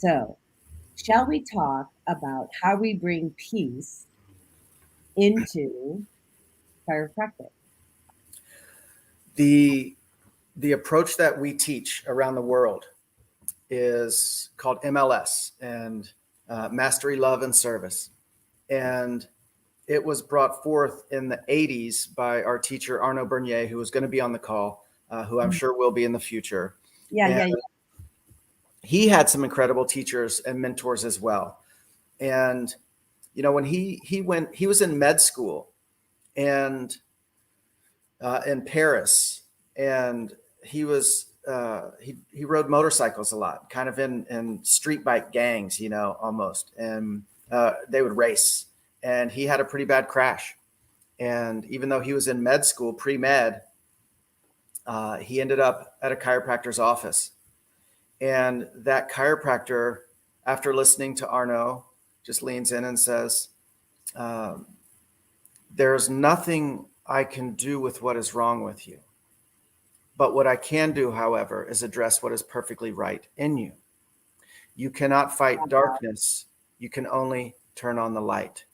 So, shall we talk about how we bring peace into chiropractic? The approach that we teach around the world is called MLS, and Mastery, Love, and Service. And it was brought forth in the 80s by our teacher, Arnaud Bernier, who was going to be on the call, who I'm sure will be in the future. Yeah. He had some incredible teachers and mentors as well. And, when he was in med school and in Paris, and he was he rode motorcycles a lot, kind of in street bike gangs, almost, and they would race. And he had a pretty bad crash. And even though he was in med school, pre-med, he ended up at a chiropractor's office. And that chiropractor, after listening to Arnaud, just leans in and says, there's nothing I can do with what is wrong with you. But what I can do, however, is address what is perfectly right in you. You cannot fight darkness. You can only turn on the light.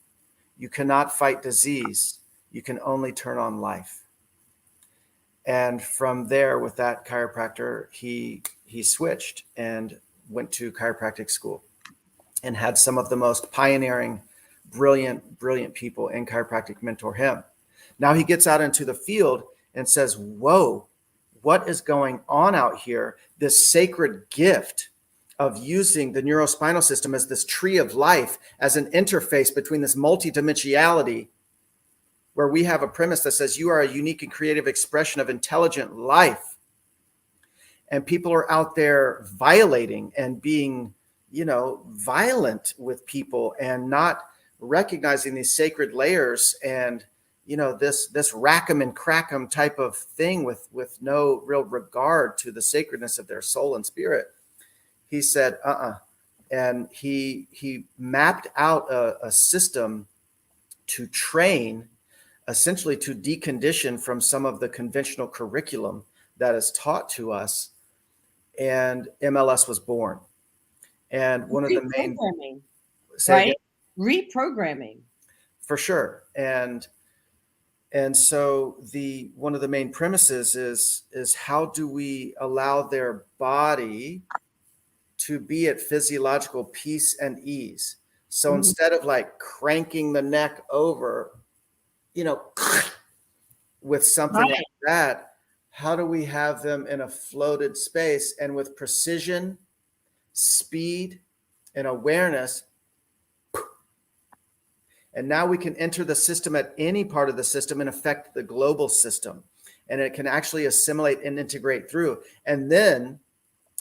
You cannot fight disease. You can only turn on life. And from there, with that chiropractor, he switched and went to chiropractic school and had some of the most pioneering, brilliant people in chiropractic mentor him. Now he gets out into the field and says, whoa, what is going on out here? This sacred gift of using the neurospinal system as this tree of life, as an interface between this multidimensionality, where we have a premise that says you are a unique and creative expression of intelligent life. And people are out there violating and being, violent with people and not recognizing these sacred layers and, this rack 'em and crack 'em type of thing with no real regard to the sacredness of their soul and spirit. He said, and he mapped out a system to train, essentially to decondition from some of the conventional curriculum that is taught to us. And MLS was born. And one of the main, right? Reprogramming. For sure. And so one of the main premises is how do we allow their body to be at physiological peace and ease? So instead of like cranking the neck over, with something like that, how do we have them in a floated space and with precision, speed, and awareness? And now we can enter the system at any part of the system and affect the global system. And it can actually assimilate and integrate through. And then,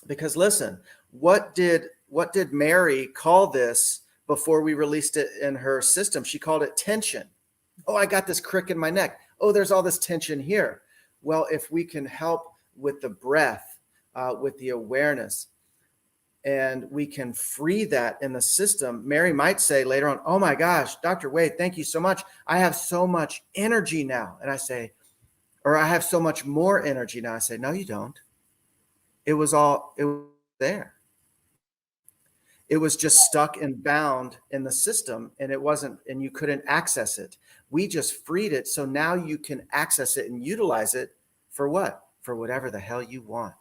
because listen, what did Mary call this before we released it in her system? She called it tension. Oh, I got this crick in my neck. Oh, there's all this tension here. Well, if we can help with the breath, with the awareness, and we can free that in the system, Mary might say later on, oh my gosh, Dr. Wade, thank you so much. I have so much energy now. And I say, or I have so much more energy now. I say, no, you don't. It was there. It was just stuck and bound in the system, and it wasn't, and you couldn't access it. We just freed it. So now you can access it and utilize it for what? For whatever the hell you want.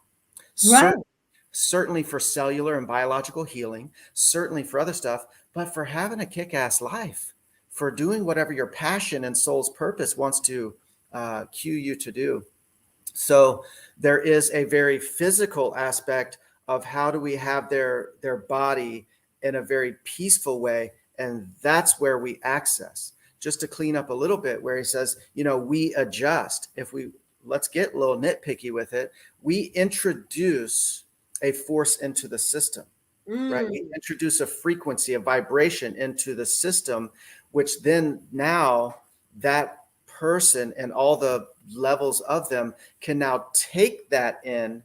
Right. Certainly for cellular and biological healing, certainly for other stuff, but for having a kick-ass life, for doing whatever your passion and soul's purpose wants to cue you to do. So there is a very physical aspect of how do we have their body in a very peaceful way, and that's where we access. Just to clean up a little bit, where he says, we adjust. Let's get a little nitpicky with it. We introduce a force into the system, right? We introduce a frequency, a vibration into the system, which then now that person and all the levels of them can now take that in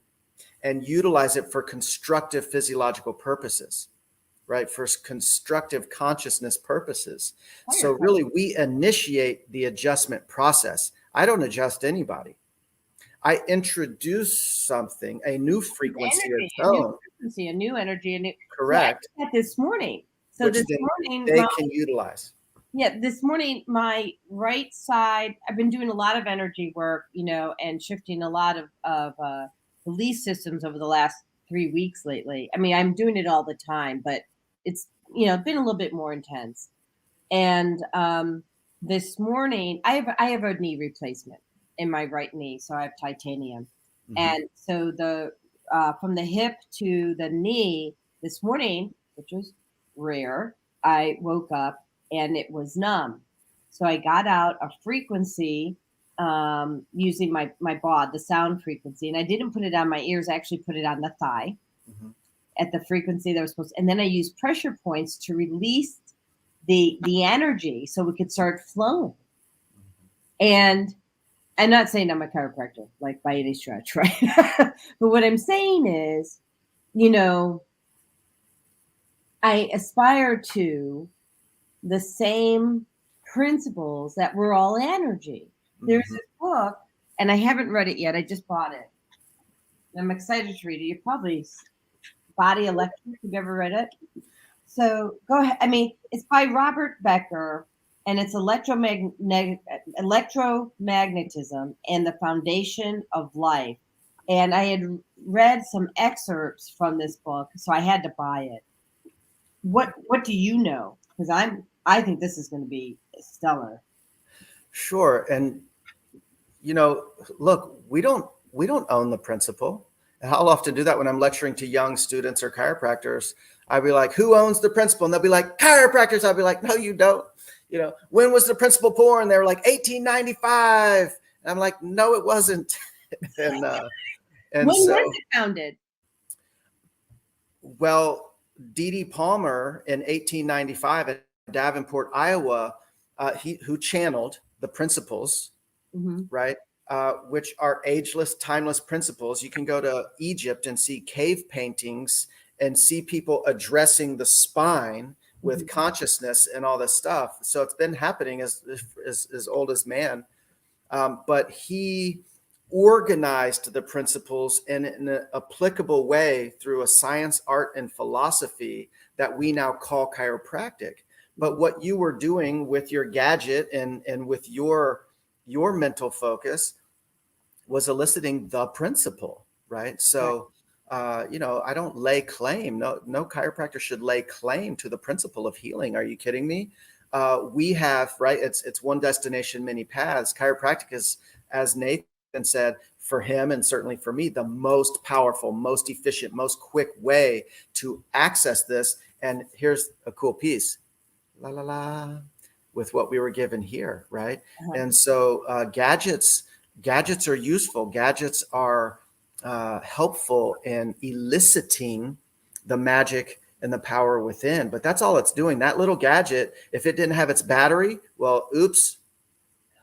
and utilize it for constructive physiological purposes, right? For constructive consciousness purposes. So really we initiate the adjustment process. I don't adjust anybody. I introduce something, a new frequency or tone. frequency, a new energy, and Correct. so I did that this morning. So Which this then morning, they can utilize. this morning, my right side, I've been doing a lot of energy work, and shifting a lot of belief systems over the last 3 weeks lately. I mean, I'm doing it all the time, but it's, been a little bit more intense. And this morning, I have a knee replacement in my right knee, so I have titanium. And so the from the hip to the knee this morning, which was rare, I woke up and it was numb. So I got out a frequency using my bod, the sound frequency, and I didn't put it on my ears. I actually put it on the thigh at the frequency that was supposed to, and then I used pressure points to release the energy so we could start flowing. And I'm not saying I'm a chiropractor, like by any stretch, right? But what I'm saying is, I aspire to the same principles that we're all energy. There's this book, and I haven't read it yet. I just bought it. I'm excited to read it. You probably Body Electric. Have you ever read it? So go ahead. I mean, it's by Robert Becker, and it's electromagnetism and the foundation of life. And I had read some excerpts from this book, so I had to buy it. What do you know? Because I think this is going to be stellar. Sure. And look, we don't own the principle. And I'll often do that when I'm lecturing to young students or chiropractors. I'd be like, who owns the principle? And they'll be like, chiropractors. I'll be like, no, you don't. When was the principle born? They were like 1895. And I'm like, no, it wasn't. and when was it founded? Well, D.D. Palmer in 1895 at Davenport, Iowa, who channeled the principles, right? Which are ageless, timeless principles. You can go to Egypt and see cave paintings and see people addressing the spine with consciousness and all this stuff. So it's been happening as old as man. But he organized the principles in an applicable way through a science, art, and philosophy that we now call chiropractic. But what you were doing with your gadget and with your mental focus was eliciting the principle, right? So, I don't lay claim. No chiropractor should lay claim to the principle of healing. Are you kidding me? We have, right? It's one destination, many paths. Chiropractic is, as Nathan said, for him and certainly for me, the most powerful, most efficient, most quick way to access this. And here's a cool piece, la la la, with what we were given here, right? And so gadgets are useful. Gadgets are helpful in eliciting the magic and the power within. But that's all it's doing. That little gadget, if it didn't have its battery, well, oops,